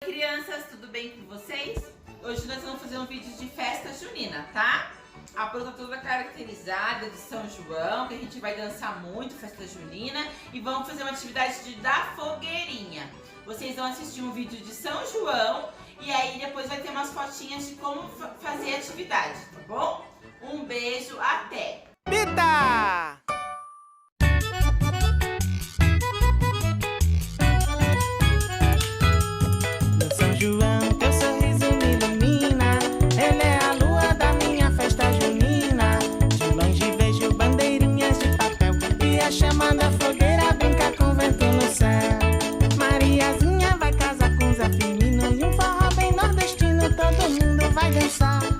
Crianças, tudo bem com vocês? Hoje nós vamos fazer um vídeo de festa junina, tá? A pronta toda caracterizada de São João, que a gente vai dançar muito, festa junina, e vamos fazer uma atividade da fogueirinha. Vocês vão assistir um vídeo de São João e aí depois vai ter umas fotinhas de como fazer a atividade, tá bom? Um beijo, até! Pita! No São João, teu sorriso me ilumina. Ele é a lua da minha festa junina. De longe vejo bandeirinhas de papel e a chama da fogueira brinca com o vento no céu. Mariazinha vai casar com Zé Firmino e um forró bem nordestino todo mundo vai dançar.